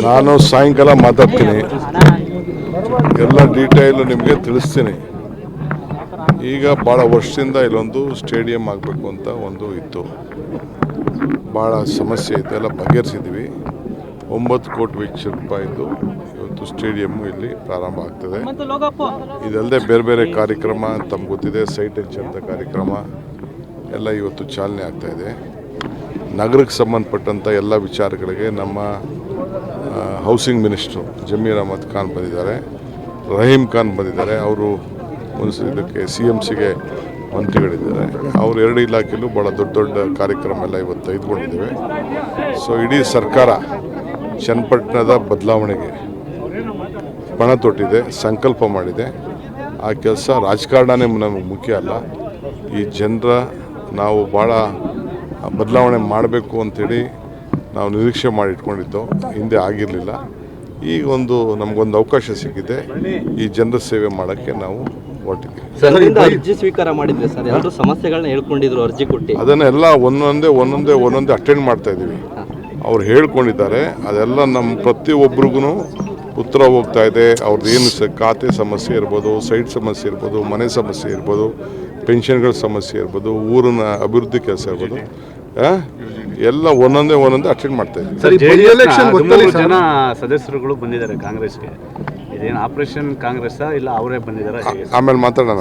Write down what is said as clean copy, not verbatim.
ನಾನು ಸಾಯಂಕಾಲ ಮಾತಾಡ್ತೀನಿ, ಎಲ್ಲ ಡೀಟೇಲ್ ನಿಮಗೆ ತಿಳಿಸ್ತೀನಿ. ಈಗ ಭಾಳ ವರ್ಷದಿಂದ ಇಲ್ಲೊಂದು ಸ್ಟೇಡಿಯಂ ಆಗಬೇಕು ಅಂತ ಒಂದು ಇತ್ತು, ಭಾಳ ಸಮಸ್ಯೆ ಇತ್ತು, ಎಲ್ಲ ಬಗೆಹರಿಸಿದ್ವಿ. 9 ಕೋಟಿ ವೆಚ್ಚ ರೂಪಾಯಿದು ಇವತ್ತು ಸ್ಟೇಡಿಯಮ್ಮು ಇಲ್ಲಿ ಪ್ರಾರಂಭ ಆಗ್ತದೆ. ಇದಲ್ಲದೆ ಬೇರೆ ಬೇರೆ ಕಾರ್ಯಕ್ರಮ ತಮ್ಗೆ ಗೊತ್ತಿದೆ, ಸೈಟ್ ಅಂತ ಕಾರ್ಯಕ್ರಮ ಎಲ್ಲ ಇವತ್ತು ಚಾಲನೆ ಆಗ್ತಾಯಿದೆ. ನಗರಕ್ಕೆ ಸಂಬಂಧಪಟ್ಟಂಥ ಎಲ್ಲ ವಿಚಾರಗಳಿಗೆ ನಮ್ಮ ಹೌಸಿಂಗ್ ಮಿನಿಸ್ಟ್ರು ಜಮೀರ್ ಅಹಮದ್ ಖಾನ್ ಬಂದಿದ್ದಾರೆ, ರಹೀಮ್ ಖಾನ್ ಬಂದಿದ್ದಾರೆ, ಅವರು ಇದಕ್ಕೆ CMCಗೆ ಮಂತ್ರಿಗಳಿದ್ದಾರೆ. ಅವರು 2 ಇಲಾಖೆಯಲ್ಲೂ ಭಾಳ ದೊಡ್ಡ ದೊಡ್ಡ ಕಾರ್ಯಕ್ರಮ ಎಲ್ಲ ಇವತ್ತು ತೆಗೆದುಕೊಂಡಿದ್ದೇವೆ. ಸೊ ಇಡೀ ಸರ್ಕಾರ ಚನ್ನಪಟ್ಟಣದ ಬದಲಾವಣೆಗೆ ಪಣ ತೊಟ್ಟಿದೆ, ಸಂಕಲ್ಪ ಮಾಡಿದೆ. ಆ ಕೆಲಸ ರಾಜಕಾರಣನೇ ನಮಗೆ ಮುಖ್ಯ ಅಲ್ಲ, ಈ ಜನರ ನಾವು ಭಾಳ ಬದಲಾವಣೆ ಮಾಡಬೇಕು ಅಂಥೇಳಿ ನಾವು ನಿರೀಕ್ಷೆ ಮಾಡಿ ಇಟ್ಕೊಂಡಿದ್ದೋ, ಹಿಂದೆ ಆಗಿರಲಿಲ್ಲ. ಈಗ ನಮಗೊಂದು ಅವಕಾಶ ಸಿಕ್ಕಿದೆ, ಈ ಜನರ ಸೇವೆ ಮಾಡೋಕ್ಕೆ ನಾವು ಹೊರಟಿದ್ದೀವಿ. ಅರ್ಜಿ ಸ್ವೀಕಾರ ಮಾಡಿದ್ರೆ ಸರ್, ಎಲ್ಲರೂ ಸಮಸ್ಯೆಗಳನ್ನ ಹೇಳ್ಕೊಂಡಿದ್ರು, ಅರ್ಜಿ ಕೊಟ್ಟು ಅದನ್ನೆಲ್ಲ ಒಂದೊಂದೇ ಅಟೆಂಡ್ ಮಾಡ್ತಾ ಇದ್ದೀವಿ. ಅವ್ರು ಹೇಳ್ಕೊಂಡಿದ್ದಾರೆ, ಅದೆಲ್ಲ ನಮ್ಮ ಪ್ರತಿಯೊಬ್ಬರಿಗೂ ಉತ್ತರ ಹೋಗ್ತಾ ಇದೆ. ಅವ್ರದ್ದು ಏನು ಖಾತೆ ಸಮಸ್ಯೆ ಇರ್ಬೋದು, ಸೈಟ್ ಸಮಸ್ಯೆ ಇರ್ಬೋದು, ಮನೆ ಸಮಸ್ಯೆ ಇರ್ಬೋದು, ಪೆನ್ಷನ್ಗಳ ಸಮಸ್ಯೆ ಇರ್ಬೋದು, ಊರಿನ ಅಭಿವೃದ್ಧಿ ಕೆಲಸ ಇರ್ಬೋದು, ಎಲ್ಲ ಒಂದೊಂದೇ ಅಟೆಂಡ್ ಮಾಡ್ತಾ ಇದ್ದೀವಿ. ಜನ ಸದಸ್ಯರುಗಳು ಬಂದಿದ್ದಾರೆ ಕಾಂಗ್ರೆಸ್ಗೆ. ಇದೇನು ಆಪರೇಷನ್ ಕಾಂಗ್ರೆಸ್ ಇಲ್ಲ ಅವರೇ ಬಂದಿದ್ದಾರೆ? ಆಮೇಲೆ ಮಾತಾಡೋಣ.